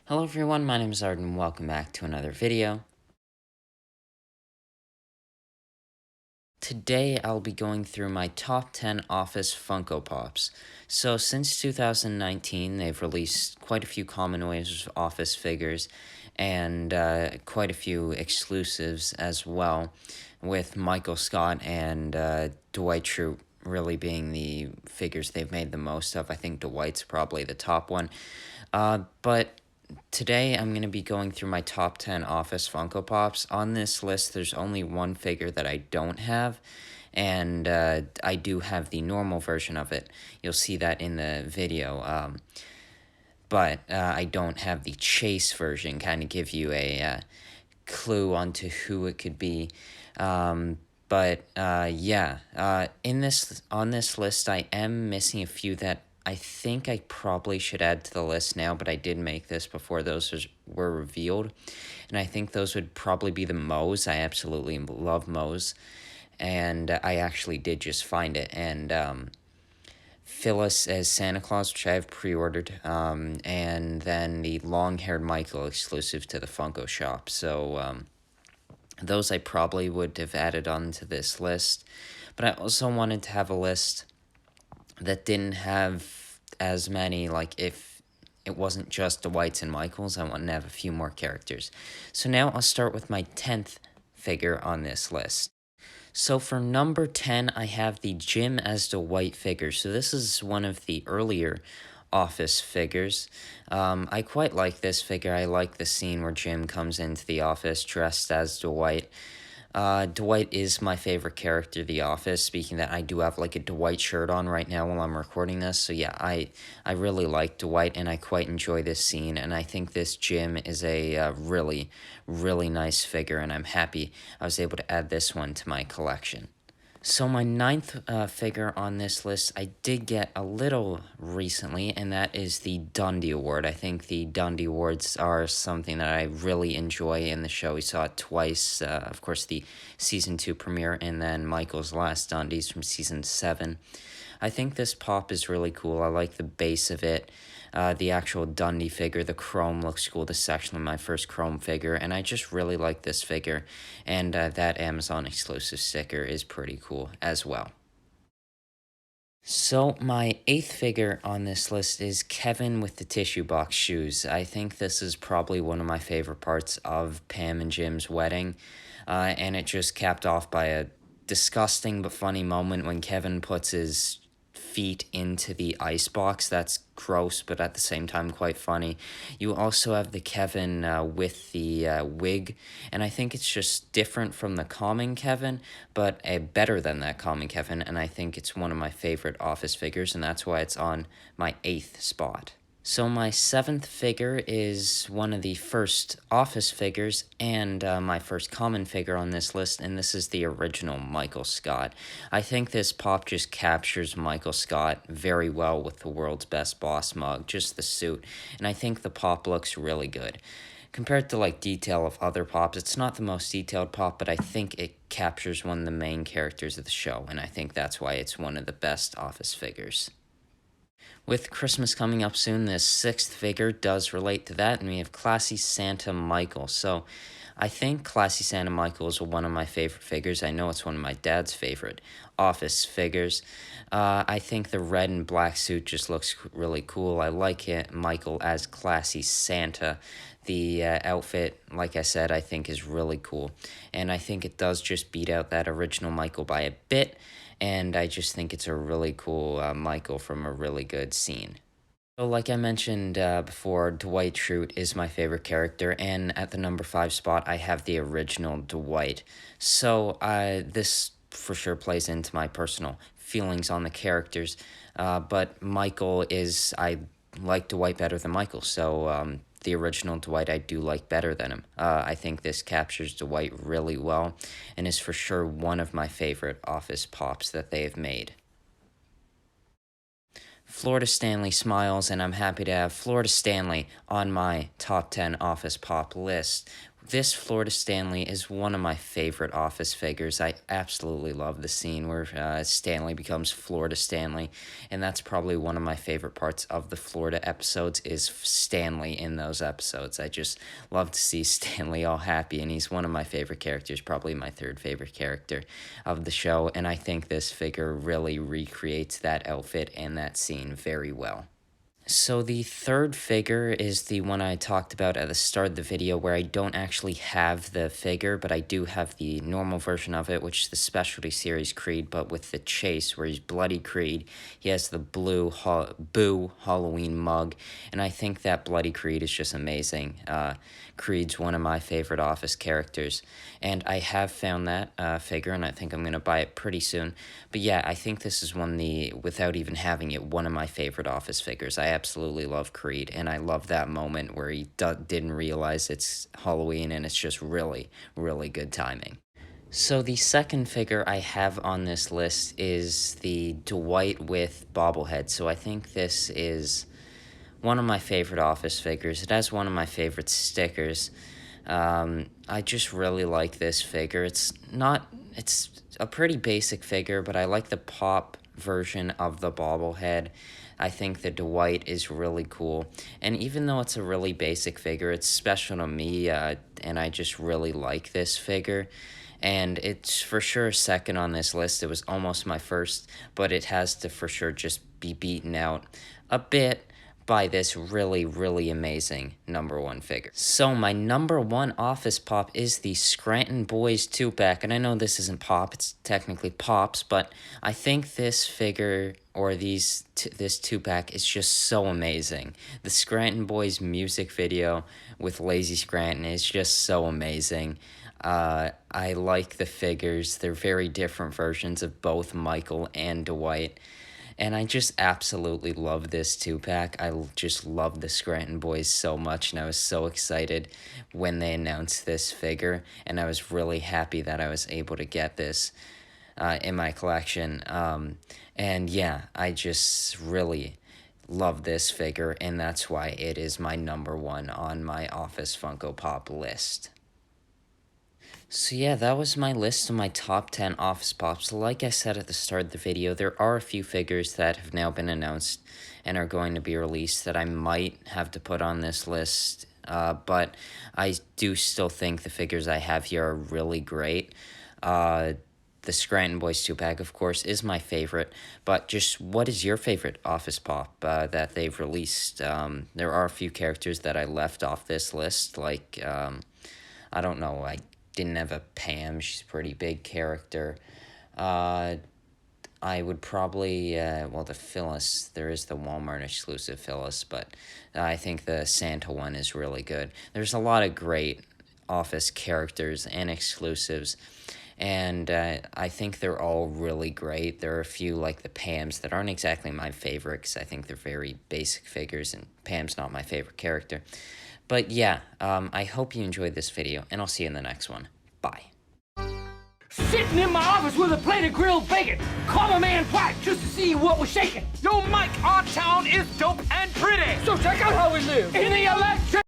Hello everyone, my name is Arden and welcome back to another video. Today I'll be going through my top 10 Office Funko Pops. So since 2019 they've released quite a few common waves of Office figures and quite a few exclusives as well, with Michael Scott and Dwight Schrute really being the figures they've made the most of. I think Dwight's probably the top one. But today I'm going to be going through my top 10 Office Funko Pops. On this list, there's only one figure that I don't have, and I do have the normal version of it. You'll see that in the video. But I don't have the chase version, kind of give you a clue onto who it could be. In this on this list, I am missing a few that I think I probably should add to the list now, but I did make this before those were revealed, and I think those would probably be the Moes. I absolutely love Moes, and I actually did just find it, and Phyllis as Santa Claus, which I have pre-ordered, and then the long-haired Michael exclusive to the Funko Shop. So those I probably would have added onto this list, but I also wanted to have a list that didn't have as many, like if it wasn't just the Dwights and Michaels, I wanted to have a few more characters. So now I'll start with my 10th figure on this list. So for number 10, I have the Jim as Dwight figure. So this is one of the earlier Office figures. I quite like this figure. I like the scene where Jim comes into the office dressed as Dwight. Dwight is my favorite character of The Office. Speaking of that, I do have like a Dwight shirt on right now while I'm recording this. So yeah, I really like Dwight and I quite enjoy this scene. And I think this Jim is a really, really nice figure. And I'm happy I was able to add this one to my collection. So my ninth figure on this list, I did get a little recently, and that is the Dundie Award. I think the Dundie Awards are something that I really enjoy in the show. We saw it twice, of course, the Season 2 premiere, and then Michael's Last Dundies from Season 7. I think this pop is really cool. I like the base of it. The actual Dundie figure, the chrome looks cool. This is actually my first chrome figure, and I just really like this figure. And that Amazon exclusive sticker is pretty cool as well. So, my eighth figure on this list is Kevin with the tissue box shoes. I think this is probably one of my favorite parts of Pam and Jim's wedding, and it just capped off by a disgusting but funny moment when Kevin puts his feet into the ice box. That's gross, but at the same time quite funny. You also have the Kevin with the wig, and I think it's just different from the common Kevin, but better than that common Kevin, and I think it's one of my favorite Office figures, and that's why it's on my 8th spot. So my seventh figure is one of the first Office figures and my first common figure on this list, and this is the original Michael Scott. I think this pop just captures Michael Scott very well with the world's best boss mug, just the suit, and I think the pop looks really good. Compared to like detail of other pops, it's not the most detailed pop, but I think it captures one of the main characters of the show, and I think that's why it's one of the best Office figures. With Christmas coming up soon, this sixth figure does relate to that, and we have Classy Santa Michael. So I think Classy Santa Michael is one of my favorite figures. I know it's one of my dad's favorite Office figures. I think the red and black suit just looks really cool. I like it, Michael as Classy Santa. The outfit, like I said, I think is really cool. And I think it does just beat out that original Michael by a bit. And I just think it's a really cool Michael from a really good scene. So, like I mentioned before, Dwight Schrute is my favorite character, and at the number 5 spot, I have the original Dwight. So, this for sure plays into my personal feelings on the characters, but I like Dwight better than Michael, so the original Dwight I do like better than him. I think this captures Dwight really well, and is for sure one of my favorite Office pops that they have made. Florida Stanley smiles, and I'm happy to have Florida Stanley on my top 10 Office Pop list. This Florida Stanley is one of my favorite Office figures. I absolutely love the scene where Stanley becomes Florida Stanley, and that's probably one of my favorite parts of the Florida episodes is Stanley in those episodes. I just love to see Stanley all happy, and he's one of my favorite characters, probably my third favorite character of the show, and I think this figure really recreates that outfit and that scene very well. So the third figure is the one I talked about at the start of the video where I don't actually have the figure, but I do have the normal version of it, which is the Specialty Series Creed, but with the chase where he's Bloody Creed. He has the Boo Halloween mug, and I think that Bloody Creed is just amazing. Creed's one of my favorite Office characters, and I have found that figure, and I think I'm going to buy it pretty soon. But yeah, I think this is without even having it, one of my favorite Office figures. I absolutely love Creed, and I love that moment where he didn't realize it's Halloween, and it's just really, really good timing. So the second figure I have on this list is the Dwight with bobblehead. So I think this is one of my favorite Office figures. It has one of my favorite stickers. I just really like this figure. It's a pretty basic figure, but I like the pop version of the bobblehead. I think the Dwight is really cool. And even though it's a really basic figure, it's special to me, and I just really like this figure. And it's for sure second on this list. It was almost my first, but it has to for sure just be beaten out a bit by this really, really amazing number one figure. So my number one Office Pop is the Scranton Boys 2-pack, and I know this isn't Pop, it's technically Pops, but I think this figure, or this 2-pack, is just so amazing. The Scranton Boys music video with Lazy Scranton is just so amazing. I like the figures. They're very different versions of both Michael and Dwight. And I just absolutely love this 2-pack. I just love the Scranton Boys so much, and I was so excited when they announced this figure, and I was really happy that I was able to get this in my collection. And yeah, I just really love this figure, and that's why it is my number one on my Office Funko Pop list. So yeah, that was my list of my top 10 Office Pops. Like I said at the start of the video, there are a few figures that have now been announced and are going to be released that I might have to put on this list, but I do still think the figures I have here are really great. The Scranton Boys 2-pack, of course, is my favorite, but just what is your favorite Office Pop that they've released? There are a few characters that I left off this list, like, I don't know, I didn't have a Pam. She's a pretty big character. I would probably, the Phyllis, there is the Walmart exclusive Phyllis, but I think the Santa one is really good. There's a lot of great Office characters and exclusives, and I think they're all really great. There are a few, like the Pams, that aren't exactly my favorite, because I think they're very basic figures, and Pam's not my favorite character. But yeah, I hope you enjoyed this video, and I'll see you in the next one. Bye. Sitting in my office with a plate of grilled bacon. Call my man White just to see what was shaking. Yo, Mike, our town is dope and pretty. So check out how we live in the electric